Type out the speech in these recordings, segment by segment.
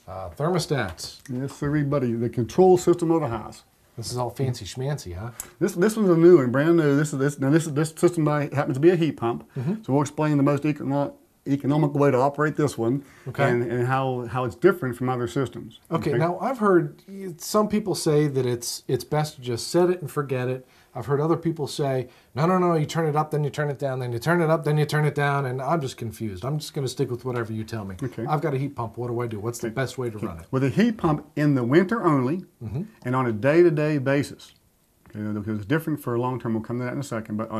Thermostats. Yes, sir, buddy. The control system of the house. This is all fancy schmancy, huh? This one's a new one, brand new. This system happens to be a heat pump. So we'll explain the most economical way to operate this one, and how it's different from other systems. Okay, now I've heard some people say that it's best to just set it and forget it. I've heard other people say, no, you turn it up, then you turn it down, then you turn it up, then you turn it down, and I'm just confused. I'm just going to stick with whatever you tell me. Okay. I've got a heat pump. What do I do? What's the best way to run it? With a heat pump in the winter only, and on a day-to-day basis. Okay, because it's different for long term. We'll come to that in a second. But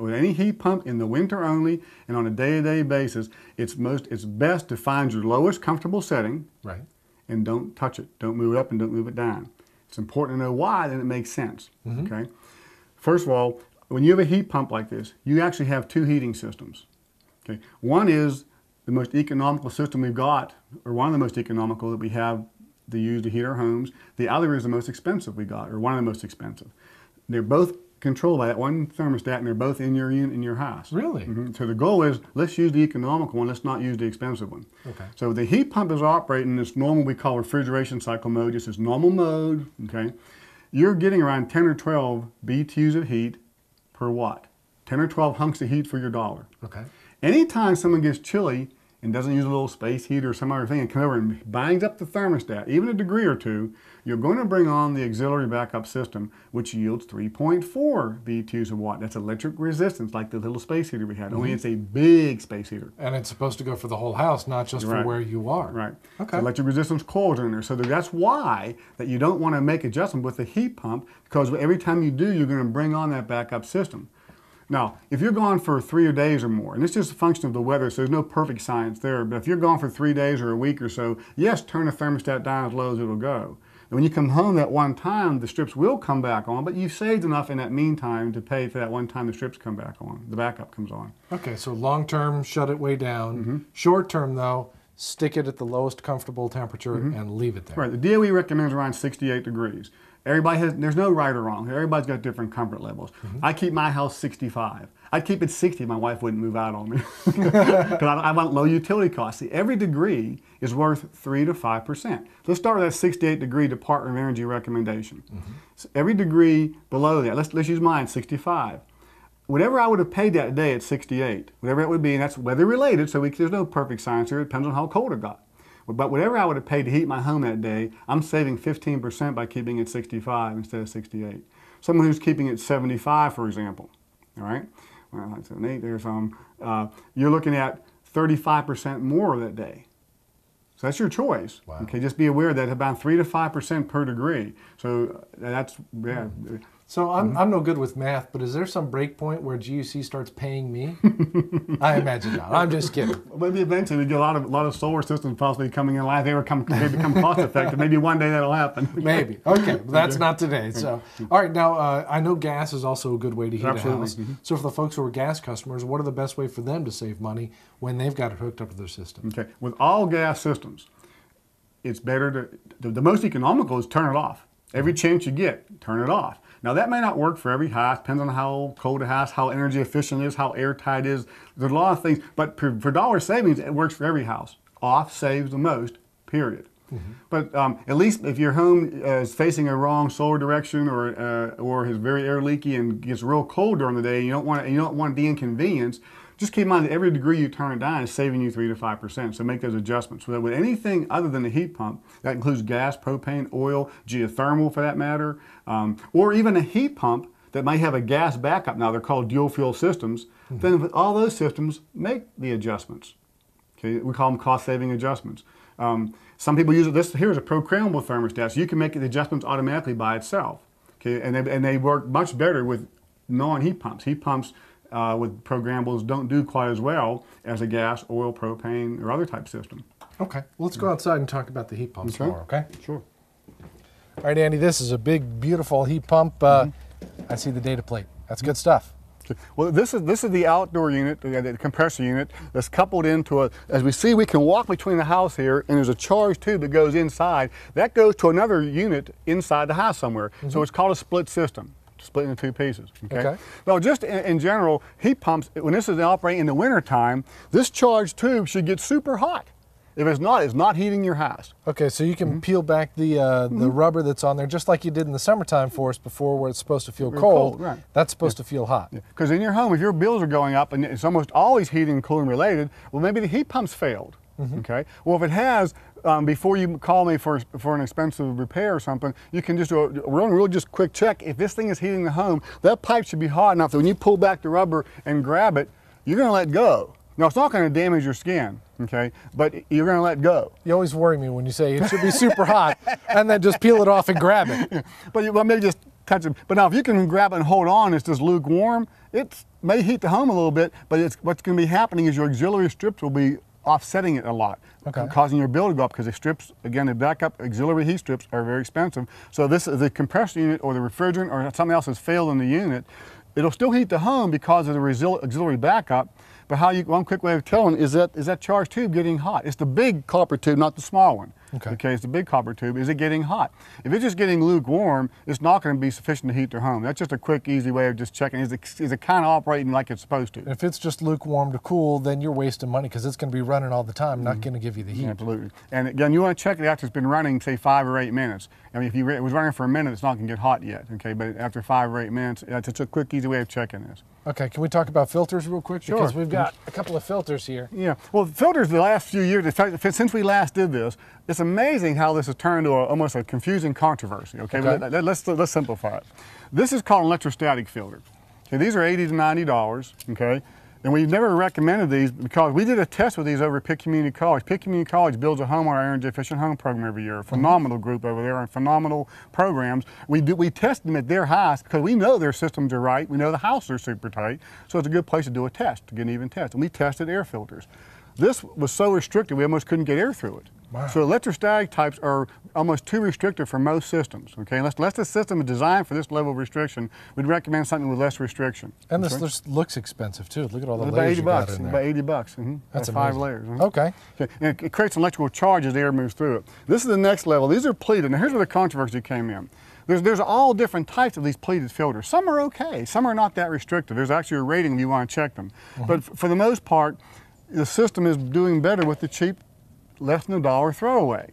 with any heat pump in the winter only and on a day-to-day basis, it's best to find your lowest comfortable setting, right? And don't touch it. Don't move it up and don't move it down. It's important to know why. Then it makes sense. Okay. First of all, when you have a heat pump like this, you actually have two heating systems. Okay. One is the most economical system we've got, or one of the most economical that we have to use to heat our homes. The other is the most expensive we got, or one of the most expensive. They're both controlled by that one thermostat, and they're both in your unit in your house. Really? So the goal is, let's use the economical one, let's not use the expensive one. Okay. So the heat pump is operating in this normal, we call refrigeration cycle mode, just this normal mode, okay? You're getting around 10 or 12 BTUs of heat per watt. 10 or 12 hunks of heat for your dollar. Okay. Anytime someone gets chilly and doesn't use a little space heater or some other thing and come over and bangs up the thermostat, even a degree or two, you're going to bring on the auxiliary backup system, which yields 3.4 BTUs a watt. That's electric resistance, like the little space heater we had, only it's a big space heater. And it's supposed to go for the whole house, not just for where you are. Right. Okay. So electric resistance coils are in there. So that's why that you don't want to make adjustments with the heat pump, because every time you do, you're going to bring on that backup system. Now, if you're gone for 3 days or more, and it's just a function of the weather, so there's no perfect science there, but if you're gone for 3 days or a week or so, yes, turn the thermostat down as low as it'll go. And when you come home that one time, the strips will come back on, but you've saved enough in that meantime to pay for that one time the strips come back on, the backup comes on. Okay, so long term, shut it way down. Short term, though, stick it at the lowest comfortable temperature and leave it there. Right, the DOE recommends around 68 degrees. Everybody there's no right or wrong. Everybody's got different comfort levels. I keep my house 65. I'd keep it 60 if my wife wouldn't move out on me. Because I want low utility costs. See, every degree is worth 3 to 5%. Let's start with that 68 degree Department of Energy recommendation. So every degree below that, let's use mine, 65. Whatever I would have paid that day at 68, whatever it would be, and that's weather related, so there's no perfect science here. It depends on how cold it got. But whatever I would have paid to heat my home that day, I'm saving 15% by keeping it 65 instead of 68. Someone who's keeping it 75, for example, all right? Well, that's an 8 there, you're looking at 35% more that day. So that's your choice. Wow. Okay, just be aware that about 3 to 5% per degree. So that's, yeah. So I'm no good with math, but is there some break point where GUC starts paying me? I imagine not. I'm just kidding. Maybe eventually we get a lot of solar systems possibly coming in life. They become cost effective. Maybe one day that'll happen. Maybe. Okay, but that's not today. So, all right. Now I know gas is also a good way to heat a house. So for the folks who are gas customers, what are the best way for them to save money when they've got it hooked up to their system? Okay, with all gas systems, it's better to the most economical is turn it off. Every chance you get, turn it off. Now that may not work for every house, depends on how cold a house, how energy efficient it is, how airtight it is. There's a lot of things, but for dollar savings, it works for every house. Off saves the most, period. But at least if your home is facing a wrong solar direction or is very air leaky and gets real cold during the day, you don't want the inconvenience. Just keep in mind that every degree you turn it down is saving you 3 to 5%. So make those adjustments. So that with anything other than the heat pump, that includes gas, propane, oil, geothermal for that matter, or even a heat pump that might have a gas backup. Now they're called dual fuel systems. Then with all those systems, make the adjustments. Okay, we call them cost-saving adjustments. Some people use this. Here's a programmable thermostat, so you can make the adjustments automatically by itself. Okay, and they work much better with non-heat pumps. Heat pumps with programmables don't do quite as well as a gas, oil, propane, or other type system. Okay, well, let's go outside and talk about the heat pumps more, okay? Sure. All right, Andy, this is a big, beautiful heat pump. I see the data plate. That's good stuff. Well, this is the outdoor unit, the compressor unit, that's coupled into a, as we see, we can walk between the house here, and there's a charge tube that goes inside. That goes to another unit inside the house somewhere. So it's called a split system. Split into 2 pieces. Okay. Well, just in general, heat pumps, when this is operating in the winter time, this charged tube should get super hot. If it's not heating your house. Okay, so you can peel back the rubber that's on there, just like you did in the summertime for us before, where it's supposed to feel cold. Right. That's supposed to feel hot. Because in your home, if your bills are going up, and it's almost always heating and cooling related, well, maybe the heat pump's failed. Okay. Well, if it has, before you call me for an expensive repair or something, you can just do a real just quick check. If this thing is heating the home, that pipe should be hot enough that when you pull back the rubber and grab it, you're going to let go. Now, it's not going to damage your skin, okay, but you're going to let go. You always worry me when you say it should be super hot and then just peel it off and grab it. But maybe just touch it. But now, if you can grab it and hold on, it's just lukewarm, it may heat the home a little bit, but what's going to be happening is your auxiliary strips will be offsetting it a lot, causing your bill to go up, because the strips, again, the backup auxiliary heat strips are very expensive. So the compressor unit or the refrigerant or something else has failed in the unit, it'll still heat the home because of the auxiliary backup. But one quick way of telling is that charge tube getting hot? It's the big copper tube, not the small one. Okay, it's the big copper tube. Is it getting hot? If it's just getting lukewarm, it's not going to be sufficient to heat their home. That's just a quick, easy way of just checking. Is it kind of operating like it's supposed to? If it's just lukewarm to cool, then you're wasting money, because it's going to be running all the time, not going to give you the heat. Absolutely. And again, you want to check it after it's been running, say 5 or 8 minutes. I mean, if it was running for a minute, it's not going to get hot yet. Okay, but after 5 or 8 minutes, it's just a quick, easy way of checking this. Okay, can we talk about filters real quick? Sure. Because we've got a couple of filters here. Yeah, well, filters the last few years, in fact, since we last did this, it's amazing how this has turned into almost a confusing controversy. Okay, but let's simplify it. This is called an electrostatic filter. Okay, these are $80 to $90. Okay, and we've never recommended these because we did a test with these over at Pitt Community College. Pitt Community College builds a homeowner energy efficient home program every year. A phenomenal group over there and phenomenal programs. We test them at their house because we know their systems are right. We know the houses are super tight. So it's a good place to do a test, to get an even test. And we tested air filters. This was so restricted we almost couldn't get air through it. Wow. So electrostatic types are almost too restrictive for most systems. Okay, unless the system is designed for this level of restriction, we'd recommend something with less restriction. And this looks expensive too. Look at all the about layers 80 you bucks. got in there. About 80 bucks. That's 5 layers. Okay. And it creates an electrical charge as the air moves through it. This is the next level. These are pleated. Now here's where the controversy came in. There's all different types of these pleated filters. Some are okay. Some are not that restrictive. There's actually a rating if you want to check them. But for the most part, the system is doing better with the cheap, less than $1 throwaway.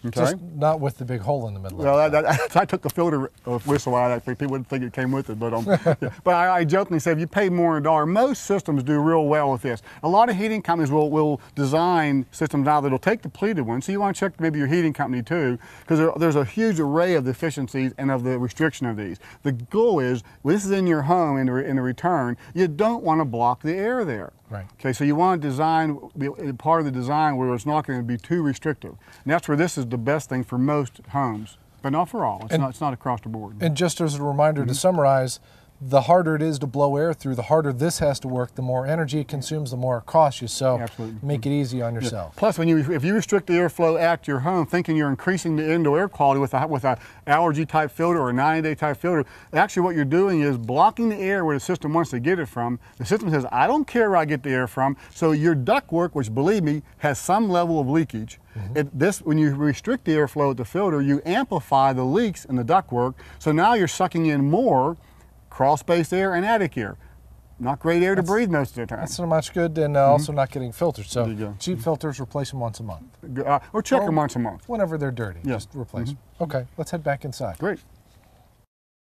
Okay? Just not with the big hole in the middle. Well, I took the filter whistle out. People wouldn't think it came with it, but yeah. But I jokingly say if you pay more than $1, most systems do real well with this. A lot of heating companies will design systems now that'll take the pleated one. So you want to check maybe your heating company too, because there's a huge array of the efficiencies and of the restriction of these. The goal is, when this is in your home in the return, you don't want to block the air there. Right. Okay, so you want to design part of the design where it's not going to be too restrictive. And that's where this is the best thing for most homes, but not for all. It's not across the board. And just as a reminder to summarize, the harder it is to blow air through, the harder this has to work, the more energy it consumes, the more it costs you. So make it easy on yourself. Yeah. Plus, if you restrict the airflow at your home, thinking you're increasing the indoor air quality with a allergy type filter or a 90-day type filter, actually what you're doing is blocking the air where the system wants to get it from. The system says, I don't care where I get the air from. So your ductwork, which believe me, has some level of leakage. When you restrict the airflow at the filter, you amplify the leaks in the ductwork. So now you're sucking in more crawl space air and attic air. Not great air to breathe most of the time. That's not much good, and also not getting filtered. So cheap filters, replace them once a month. Or check them once a month. Whenever they're dirty, just replace them. Okay, let's head back inside. Great.